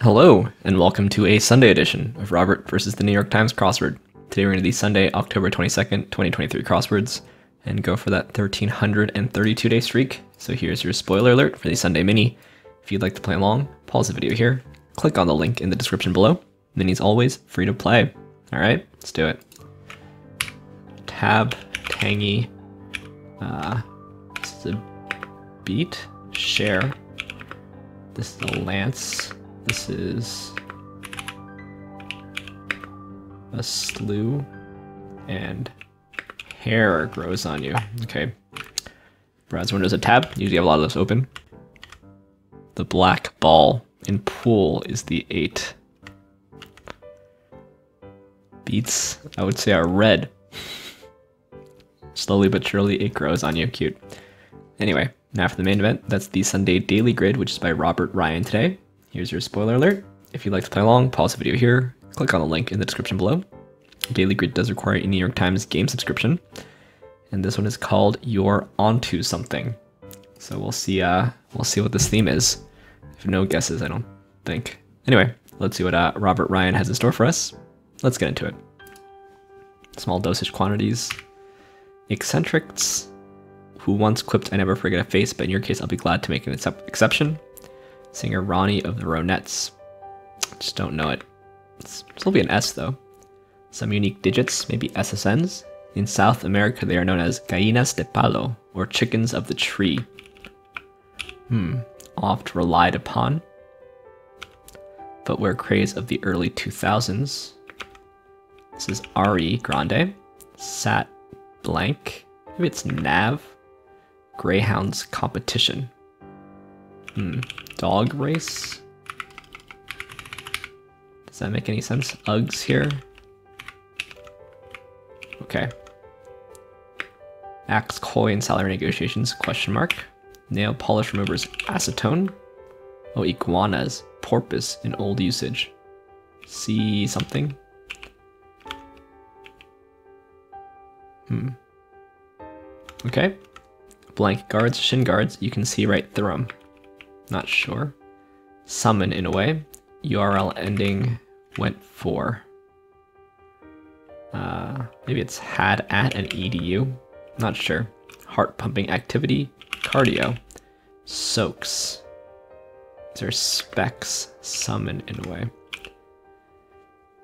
Hello, and welcome to a Sunday edition of Robert versus the New York Times crossword. Today we're going to do Sunday, October 22nd, 2023 crosswords, and go for that 1,332-day streak. So here's your spoiler alert for the Sunday mini. If you'd like to play along, pause the video here, click on the link in the description below. Mini's always free to play. Alright, let's do it. Tab, tangy, this is a beat, share, this is a lance, this is a slew, and hair grows on you. Okay. Browse windows a tab. Usually have a lot of those open. The black ball in pool is the 8. Beats, I would say, are red. Slowly but surely it grows on you. Cute. Anyway, now for the main event. That's the Sunday Daily Grid, which is by Robert Ryan today. Here's your spoiler alert. If you'd like to play along, pause the video here, click on the link in the description below. Daily Grid does require a New York Times game subscription, and this one is called You're Onto Something. So we'll see what this theme is. I have no guesses, I don't think. Anyway, let's see what Robert Ryan has in store for us. Let's get into it. Small dosage quantities. Eccentrics, who once quipped, "I never forget a face," but in your case, I'll be glad to make an exception. Singer Ronnie of the Ronettes. Just don't know it. It's still be an S though. Some unique digits, maybe SSNs. In South America, they are known as gallinas de palo, or chickens of the tree. Oft relied upon, footwear craze of the early 2000s. This is R.E. Grande. Sat blank. Maybe it's Nav. Greyhounds competition. Dog race. Does that make any sense? Uggs here. Okay. Axe coin salary negotiations, question mark. Nail polish removers, acetone. Oh, iguanas, porpoise in old usage. See something? Okay. Blank guards, shin guards, you can see right through them. Not sure. Summon in a way. URL ending went for. Maybe it's had at an edu. Not sure. Heart pumping activity. Cardio. Soaks. These are specs. Summon in a way.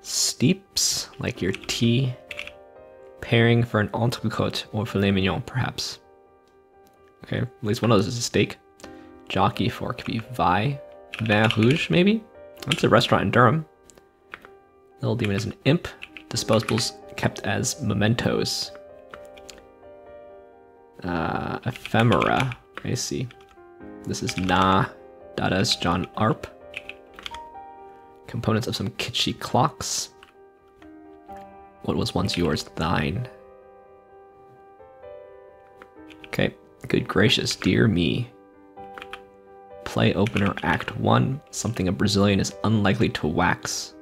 Steeps, like your tea. Pairing for an entrecôte or filet mignon, perhaps. Okay, at least one of those is a steak. Jockey for could be Vi. Vin Rouge, maybe? That's a restaurant in Durham. Little Demon is an imp. Disposables kept as mementos. Ephemera. I see. This is Na. Dada's John Arp. Components of some kitschy clocks. What was once yours, thine. Okay. Good gracious, dear me. Play opener, Act 1. Something a Brazilian is unlikely to wax.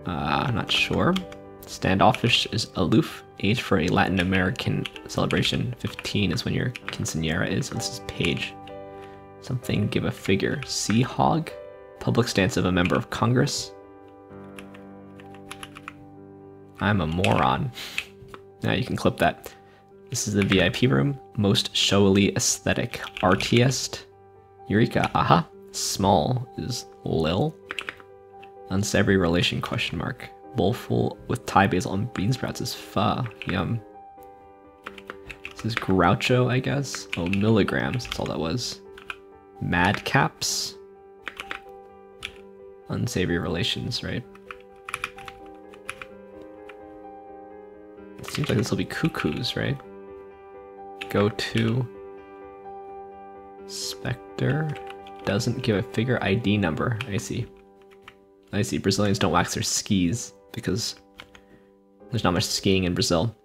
Not sure. Standoffish is aloof. Age for a Latin American celebration. 15 is when your quinceañera is. This is page. Something give a figure. Sea hog. Public stance of a member of Congress. I'm a moron. Now you can clip that. This is the VIP room. Most showily aesthetic. Artiest. Eureka. Aha. Small is Lil. Unsavory relation, question mark. Bowlful with Thai basil and bean sprouts is pho. Yum. This is Groucho, I guess. Oh, milligrams. That's all that was. Madcaps. Unsavory relations, right? It seems like this will be cuckoos, right? Go to Spectre. Doesn't give a figure ID number. I see. I see. Brazilians don't wax their skis because there's not much skiing in Brazil.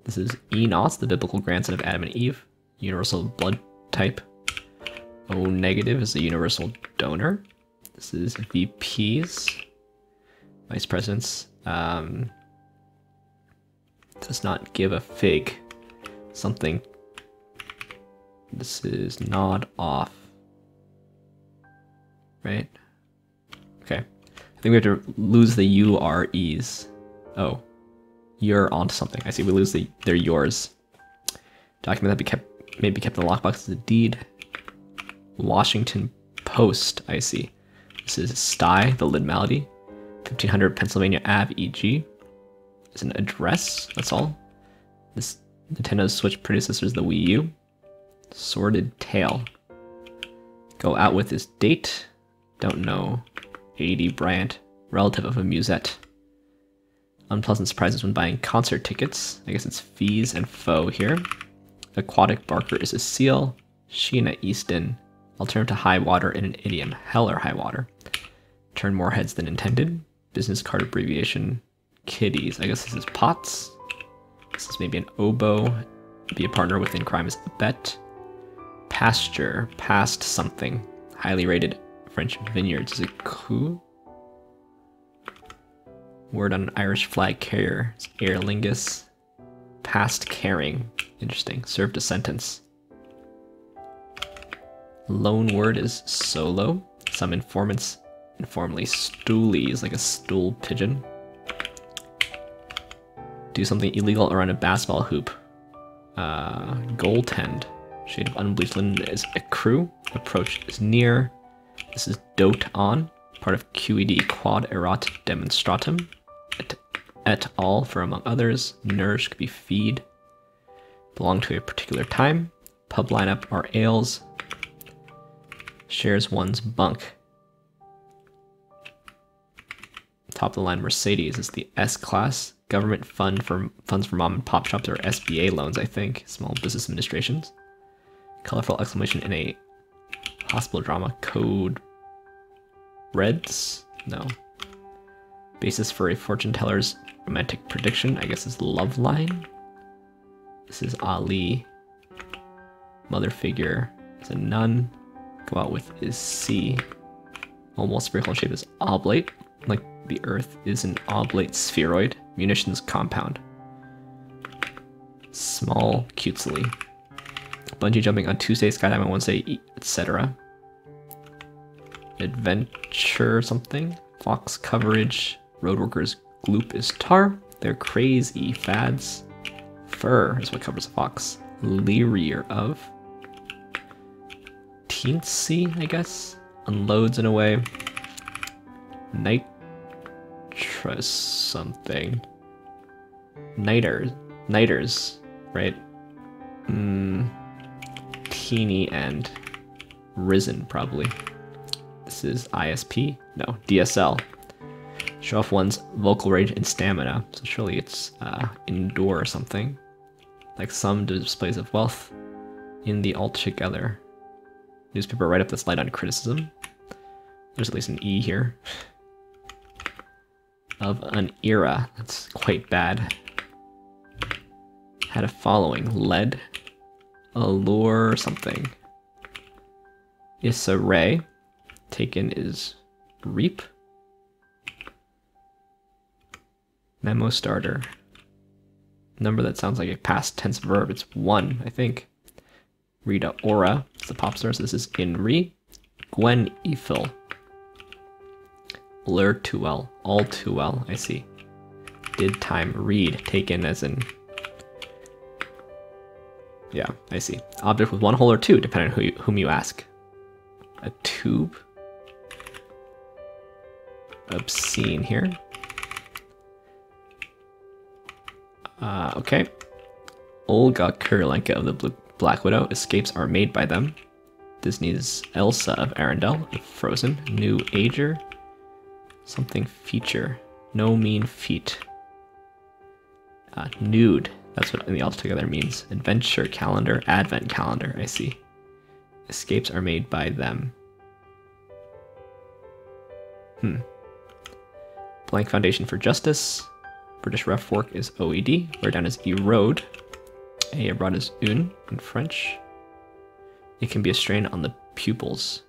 This is Enos, the biblical grandson of Adam and Eve. Universal blood type. O negative is the universal donor. This is VPs. Vice presidents. Does not give a fig. Something. This is nod off. right? Okay. I think we have to lose the UREs. Oh. You're onto something. I see we lose they're yours. Document that may be kept in the lockbox as a deed. Washington Post, I see. This is Sty, the lid malady. 1500 Pennsylvania Ave, EG. Is an address, that's all. This Nintendo Switch predecessor the Wii U. Sordid Tale. Go out with this date. Don't know. A.D. Bryant, relative of a musette. Unpleasant surprises when buying concert tickets. I guess it's fees and foe here. Aquatic Barker is a seal. Sheena Easton. Alternative to high water in an idiom. Hell or high water. Turn more heads than intended. Business card abbreviation. Kiddies. I guess this is Pots. This is maybe an oboe. Be a partner within crime is a bet. Pasture. Past something. Highly rated French vineyards is a coup. Word on an Irish flag carrier is Aer Lingus. Past caring. Interesting. Served a sentence. Loan word is solo. Some informants informally stoolies, like a stool pigeon. Do something illegal around a basketball hoop. Goaltend. Shade of unbleached linen is accrue. Approach is near. This is dote on. Part of QED quad erat demonstratum. Et al. For among others. Nourish could be feed. Belong to a particular time. Pub lineup are ales. Shares one's bunk. Top of the line Mercedes is the S class. Government funds for mom and pop shops or SBA loans, I think. Small business administrations. Colorful exclamation in a hospital drama. Code Reds? No. Basis for a fortune teller's romantic prediction, I guess, is love line. This is Ali. Mother figure is a nun. Go out with is C. Almost spherical shape is oblate. Like the Earth is an oblate spheroid. Munitions compound. Small cutesily. Bungee jumping on Tuesday, skydiving on Wednesday, etc. Adventure something. Fox coverage. Roadworkers gloop is tar. They're crazy fads. Fur is what covers a fox. Leerier of. Teensy, I guess. Unloads in a way. Nitrous something. Niters, right? Teeny and risen, probably. This is ISP? No, DSL. Show off one's vocal range and stamina. So surely it's indoor or something. Like some displays of wealth in the altogether. Newspaper write-up that's light on criticism. There's at least an E here. Of an era. That's quite bad. Had a following. Lead. Allure something. Issa Ray. Taken is reap. Memo starter. Number that sounds like a past tense verb. It's 1, I think. Rita Ora. It's the pop star. So this is Inri. Gwen Eiffel. Lure too well. All too well. I see. Did time read. Taken as in. Yeah, I see. Object with 1 hole or 2, depending on whom you ask. A tube. Obscene here. Okay. Olga Kurylenko of the Black Widow. Escapes are made by them. Disney's Elsa of Arendelle. Frozen. New Ager. Something feature. No mean feat. Nude. That's what in the altogether means. Adventure calendar. Advent calendar. I see. Escapes are made by them. Blank foundation for justice. British ref work is OED. Where down is erode. A abroad is une in French. It can be a strain on the pupils.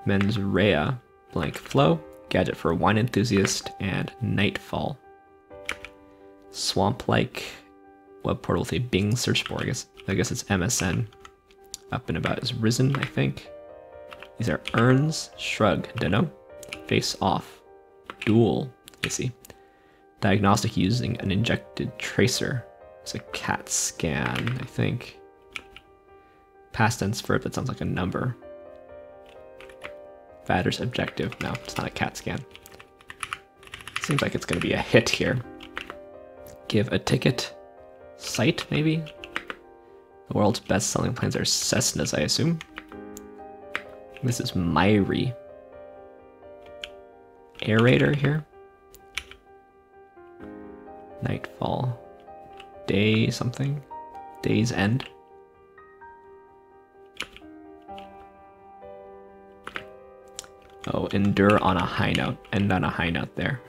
Mens rea. Blank flow. Gadget for a wine enthusiast. And nightfall. Swamp-like web portal with a Bing search bar. I guess it's MSN. Up and about is risen, I think. These are urns, shrug, dunno. Face off. Duel, I see. Diagnostic using an injected tracer. It's a CAT scan, I think. Past tense verb, that sounds like a number. Vatter's objective, no, it's not a CAT scan. Seems like it's gonna be a hit here. Give a ticket. Sight, maybe? The world's best-selling planes are Cessnas, I assume. This is Myri. Aerator here. Nightfall. Day something. Day's end. Oh, endure on a high note. End on a high note there.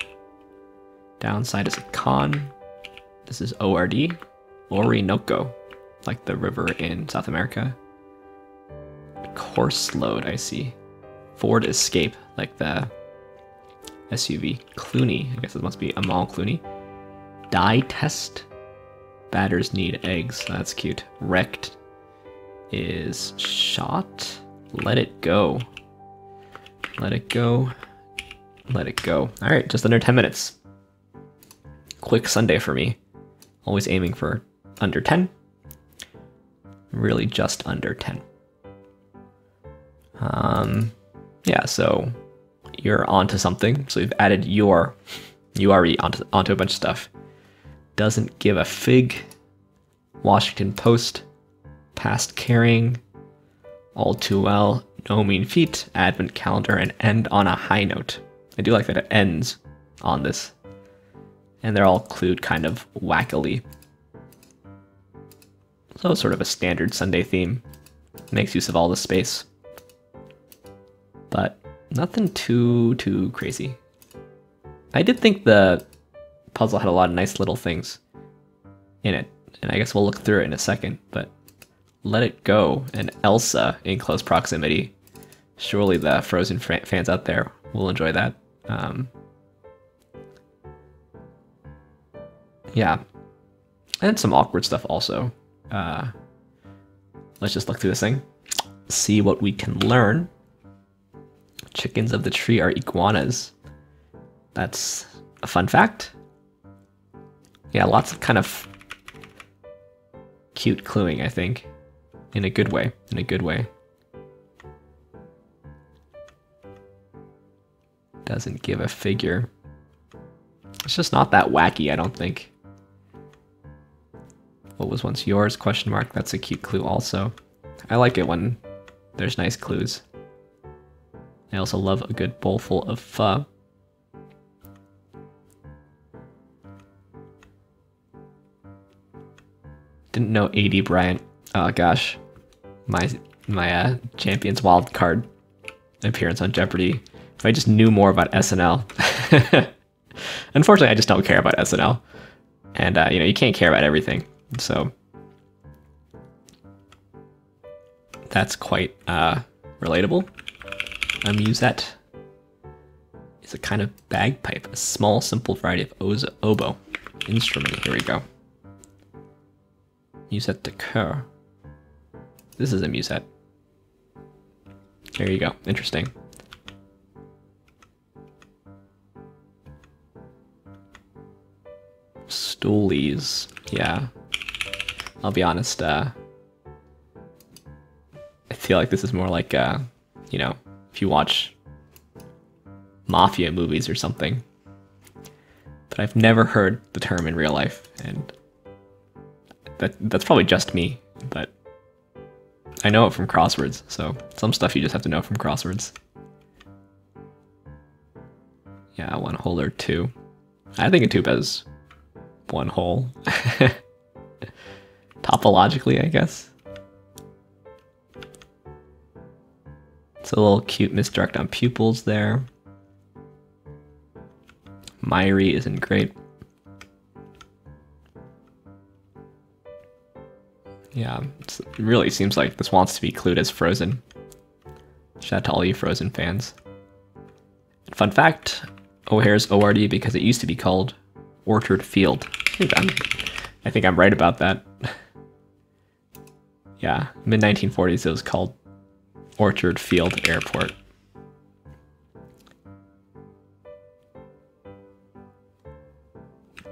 Downside is a con. This is ORD. Orinoco. Like the river in South America. Course load, I see. Ford Escape, like the SUV. Clooney, I guess it must be Amal Clooney. Die test. Batters need eggs, that's cute. Wrecked is shot. Let it go. Let it go. Let it go. Alright, just under 10 minutes. Quick Sunday for me. Always aiming for under 10. Really just under 10. Yeah, so you're onto something. So we've added your URE onto a bunch of stuff. Doesn't give a fig. Washington Post. Past caring. All too well. No mean feat. Advent calendar and end on a high note. I do like that it ends on this. And they're all clued kind of wackily. So sort of a standard Sunday theme. Makes use of all the space. But nothing too crazy. I did think the puzzle had a lot of nice little things in it. And I guess we'll look through it in a second. But Let It Go and Elsa in close proximity. Surely the Frozen fans out there will enjoy that. Yeah. And some awkward stuff also. Let's just look through this thing. See what we can learn. Chickens of the tree are iguanas. That's a fun fact. Yeah, lots of kind of cute cluing, I think. In a good way. In a good way. Doesn't give a figure. It's just not that wacky, I don't think. What was once yours? Question mark. That's a cute clue also. I like it when there's nice clues. I also love a good bowl full of pho. Didn't know AD Bryant. Oh gosh. My Champions wildcard appearance on Jeopardy. If I just knew more about SNL. Unfortunately, I just don't care about SNL. And, you know, you can't care about everything. So that's quite relatable. A musette is a kind of bagpipe, a small, simple variety of oboe instrument. Here we go. Musette de coeur. This is a musette. There you go. Interesting. Stoolies. Yeah. I'll be honest, I feel like this is more like, you know, if you watch mafia movies or something. But I've never heard the term in real life, and that's probably just me, but I know it from Crosswords, so some stuff you just have to know from Crosswords. Yeah, one hole or two. I think a tube has one hole. Topologically, I guess. It's a little cute misdirect on pupils there. Myri isn't great. Yeah, it really seems like this wants to be clued as Frozen. Shout out to all you Frozen fans. Fun fact, O'Hare's ORD because it used to be called Orchard Field. I think I'm right about that. Yeah, mid-1940s it was called Orchard Field Airport.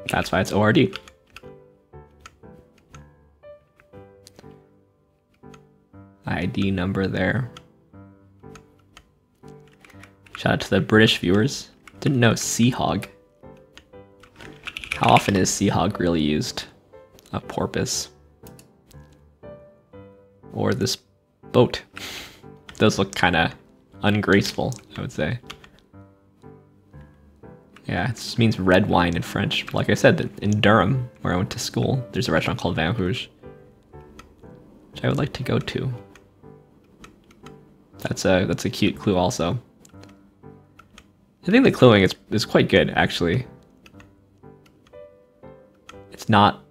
That's why it's ORD. ID number there. Shout out to the British viewers. Didn't know Sea Hog. How often is Sea Hog really used? A porpoise. Or this boat. Those look kind of ungraceful, I would say. Yeah, it just means red wine in French. Like I said, in Durham, where I went to school, there's a restaurant called Vin Rouge, which I would like to go to. That's a cute clue also. I think the cluing is quite good, actually. It's not,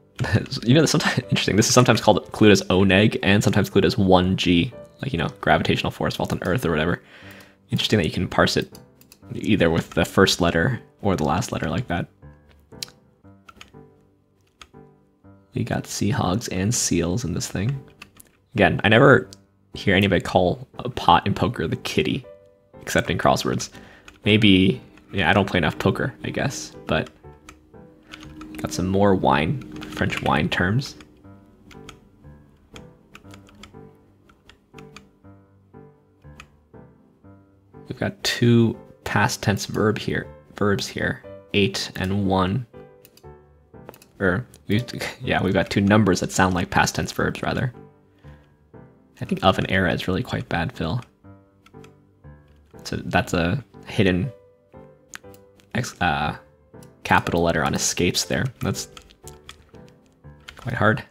you know, sometimes interesting. This is sometimes called clued as O-neg and sometimes clued as 1G, like, you know, gravitational force felt on Earth or whatever. Interesting that you can parse it either with the first letter or the last letter like that. We got sea hogs and seals in this thing. Again, I never hear anybody call a pot in poker the kitty, except in crosswords. Maybe, yeah, I don't play enough poker, I guess, but got some more wine, French wine terms. We've got two past tense verbs here, ate and won. Or we've got two numbers that sound like past tense verbs rather. I think of an era is really quite bad, Phil. So that's a hidden capital letter on escapes there. That's quite hard.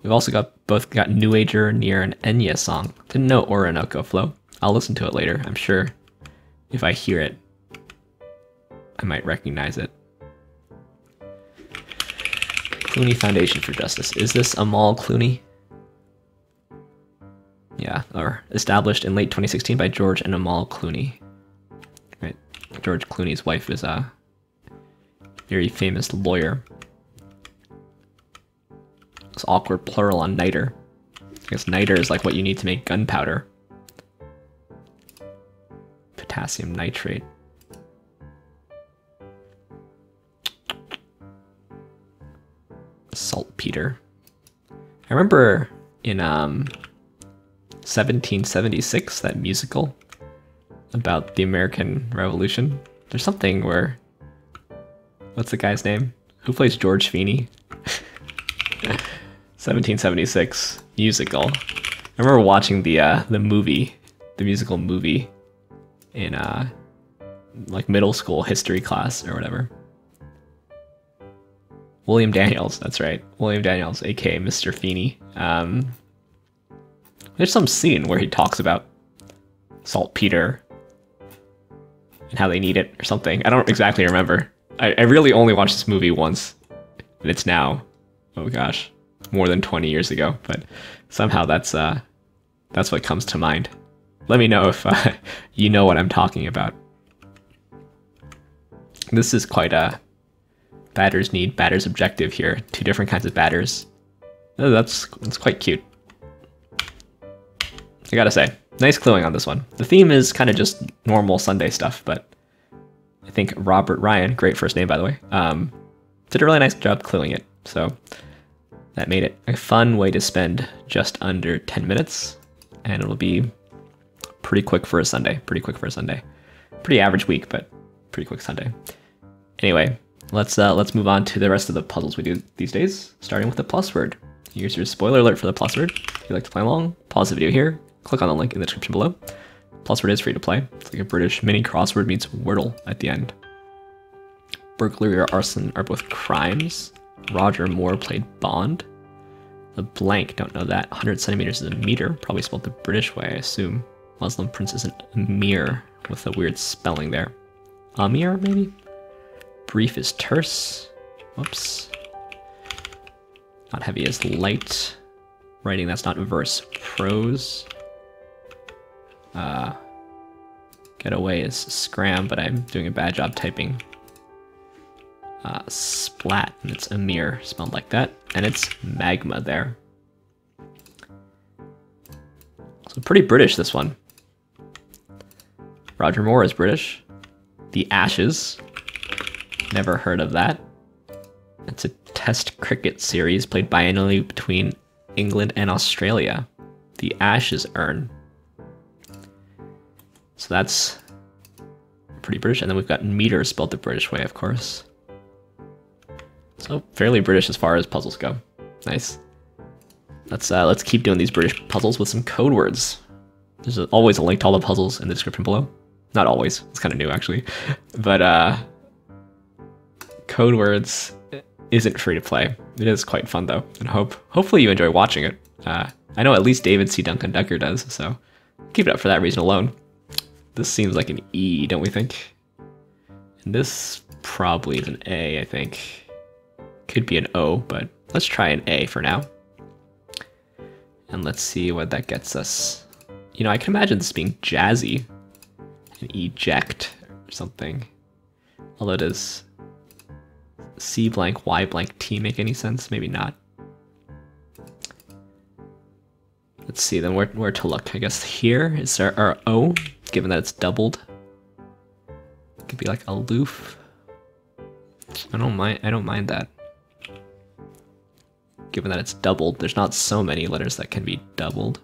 We've also both got New Ager near an Enya song. Didn't know Orinoco Flow. I'll listen to it later. I'm sure if I hear it, I might recognize it. Clooney Foundation for Justice. Is this Amal Clooney? Yeah, or established in late 2016 by George and Amal Clooney. Right, George Clooney's wife is a very famous lawyer. It's awkward plural on niter. I guess niter is like what you need to make gunpowder. Potassium nitrate. Saltpeter. I remember in 1776, that musical about the American Revolution. There's something where, what's the guy's name? Who plays George Feeney? 1776 musical. I remember watching the movie, the musical movie, in like middle school history class or whatever. William Daniels, that's right. William Daniels, aka Mr. Feeney. There's some scene where he talks about saltpeter and how they need it or something. I don't exactly remember. I really only watched this movie once, and it's now, oh gosh, more than 20 years ago. But somehow that's what comes to mind. Let me know if you know what I'm talking about. This is quite a batters need, batters objective here. Two different kinds of batters. Oh, that's quite cute. I gotta say, nice cluing on this one. The theme is kind of just normal Sunday stuff, but I think Robert Ryan, great first name by the way, did a really nice job cluing it. So that made it a fun way to spend just under 10 minutes, and it'll be pretty quick for a Sunday. Pretty average week, but pretty quick Sunday. Anyway, let's move on to the rest of the puzzles we do these days, starting with the PlusWord. Here's your spoiler alert for the PlusWord. If you'd like to play along, pause the video here, click on the link in the description below. PlusWord is free to play. It's like a British mini crossword meets Wordle at the end. Burglary or arson are both crimes. Roger Moore played Bond. The blank, don't know that. 100 centimeters is a meter, probably spelled the British way, I assume. Muslim prince is an emir with a weird spelling there. Amir, maybe? Brief is terse. Whoops. Not heavy is light. Writing, that's not verse. Prose. Getaway is scram, but I'm doing a bad job typing. Splat, and it's Amir, spelled like that. And it's magma there. So So pretty British, this one. Roger Moore is British. The Ashes. Never heard of that. It's a test cricket series played biannually between England and Australia. The Ashes urn. So that's pretty British. And then we've got meter spelled the British way, of course. So fairly British as far as puzzles go. Nice. Let's keep doing these British puzzles with some code words. There's always a link to all the puzzles in the description below. Not always. It's kind of new, actually. But code words isn't free to play. It is quite fun, though, and hopefully you enjoy watching it. I know at least David C. Duncan Decker does, so keep it up for that reason alone. This seems like an E, don't we think? And this probably is an A, I think. Could be an O, but let's try an A for now. And let's see what that gets us. You know, I can imagine this being jazzy. An eject or something. Although does C blank Y blank T make any sense? Maybe not. Let's see then where to look. I guess here is our O, given that it's doubled. It could be like aloof. I don't mind that. Given that it's doubled, there's not so many letters that can be doubled.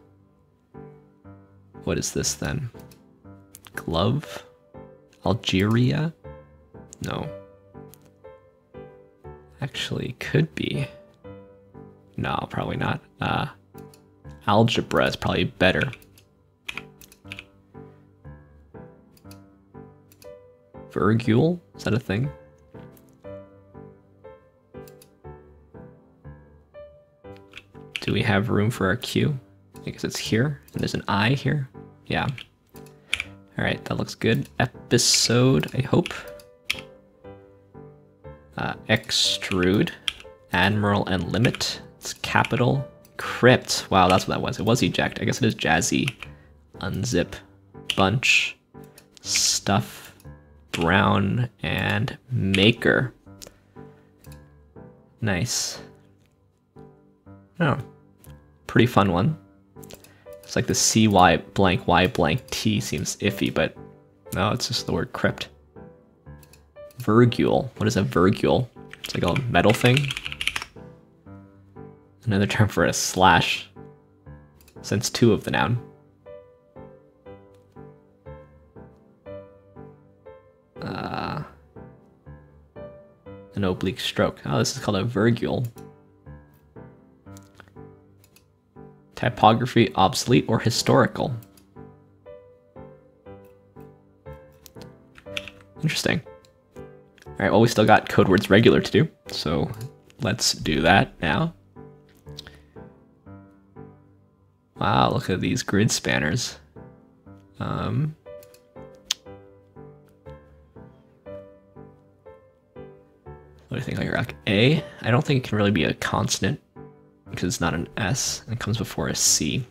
What is this then? Glove? Algeria? No. Actually, could be. No, probably not. Algebra is probably better. Virgule? Is that a thing? Do we have room for our Q? I guess it's here, and there's an I here. Yeah. Alright, that looks good. Episode, I hope. Extrude. Admiral and limit. It's capital. Crypt. Wow, that's what that was. It was eject. I guess it is jazzy. Unzip. Bunch. Stuff. Brown. And maker. Nice. Oh. Pretty fun one. It's like the CY blank Y blank T seems iffy, but no, it's just the word crypt. Virgule. What is a virgule? It's like a metal thing. Another term for a slash. Since two of the noun. An oblique stroke. Oh, this is called a virgule. Typography obsolete or historical. Interesting. Alright, well we still got code words regular to do, so let's do that now. Wow, look at these grid spanners. What do you think? Like A? I don't think it can really be a consonant because it's not an S and it comes before a C.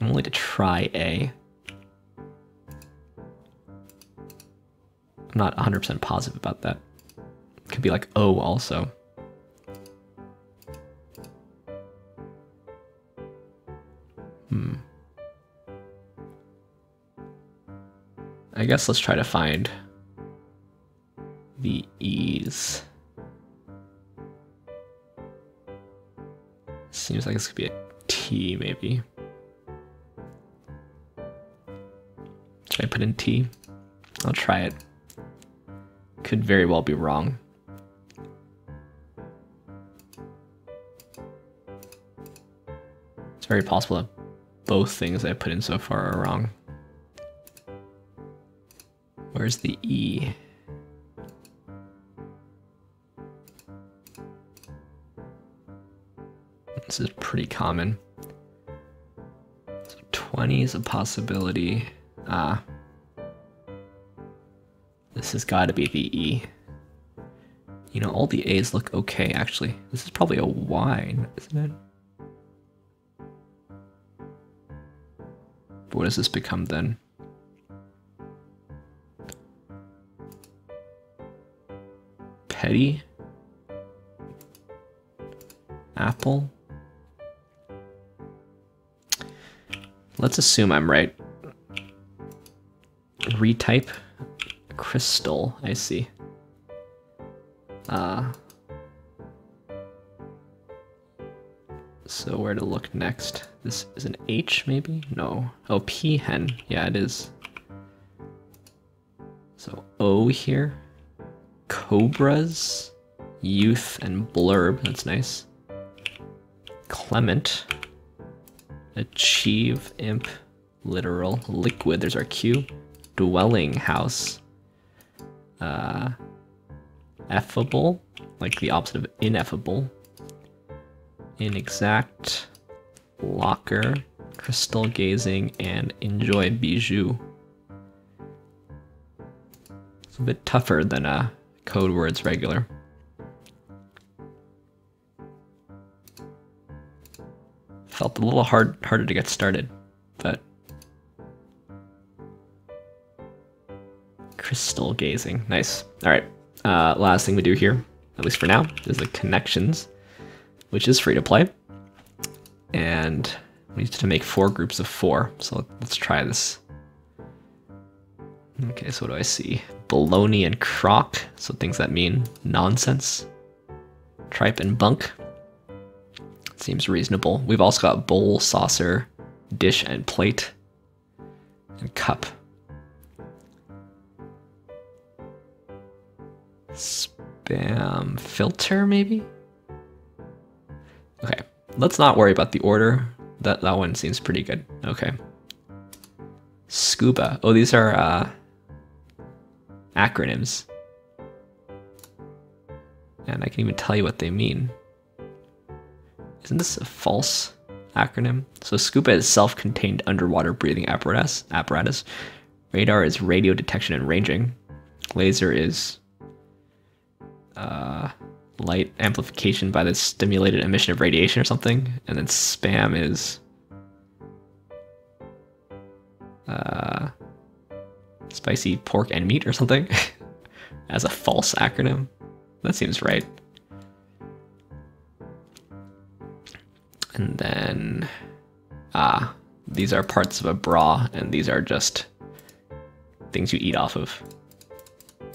I'm only to try A. I'm not 100% positive about that. It could be like O also. I guess let's try to find the E's. Seems like this could be a T, maybe. Should I put in T? I'll try it. Could very well be wrong. It's very possible that both things I put in so far are wrong. Where's the E? This is pretty common. So 20 is a possibility. This has got to be the E. You know, all the A's look okay, actually. This is probably a Y, isn't it? But what does this become then? Petty? Apple? Let's assume I'm right. Retype crystal, I see. So where to look next? This is an H, maybe? No. Oh, P hen. Yeah, it is. So O here. Cobras, youth, and blurb. That's nice. Clement. Achieve, imp, literal, liquid. There's our Q. Dwelling house. Effable, like the opposite of ineffable. Inexact, locker, crystal gazing, and enjoy bijou. It's a bit tougher than Codewords regular. Felt a little harder to get started, but crystal gazing, nice. All right, last thing we do here, at least for now, is the connections, which is free to play. And we need to make 4 groups of 4. So let's try this. Okay, so what do I see? Baloney and crock, so things that mean nonsense. Tripe and bunk. Seems reasonable. We've also got bowl, saucer, dish, and plate. And cup. Spam filter, maybe? Okay, let's not worry about the order. That one seems pretty good. Okay. Scuba. Oh, these are acronyms. And I can even tell you what they mean. Isn't this a false acronym? So scuba is self-contained underwater breathing apparatus. Radar is radio detection and ranging. Laser is light amplification by the stimulated emission of radiation or something. And then spam is spicy pork and meat or something as a false acronym. That seems right. And then these are parts of a bra, and these are just things you eat off of.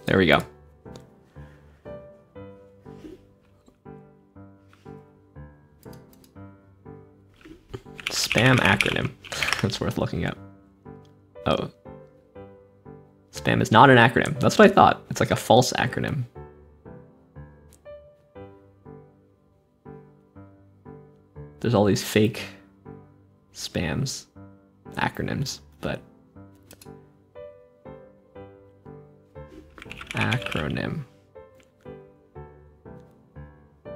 There we go. Spam acronym. That's worth looking up. Oh. Spam is not an acronym. That's what I thought. It's like a false acronym. There's all these fake spams, acronyms, but acronym.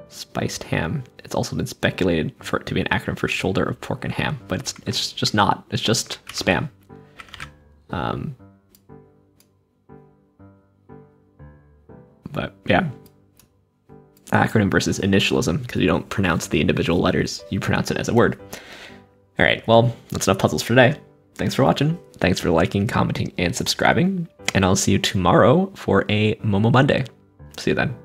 Spiced ham. It's also been speculated for it to be an acronym for shoulder of pork and ham, but it's just not. It's just spam. But yeah. Acronym versus initialism, because you don't pronounce the individual letters, you pronounce it as a word. All right, well, that's enough puzzles for today. Thanks for watching. Thanks for liking, commenting, and subscribing. And I'll see you tomorrow for a Momo Monday. See you then.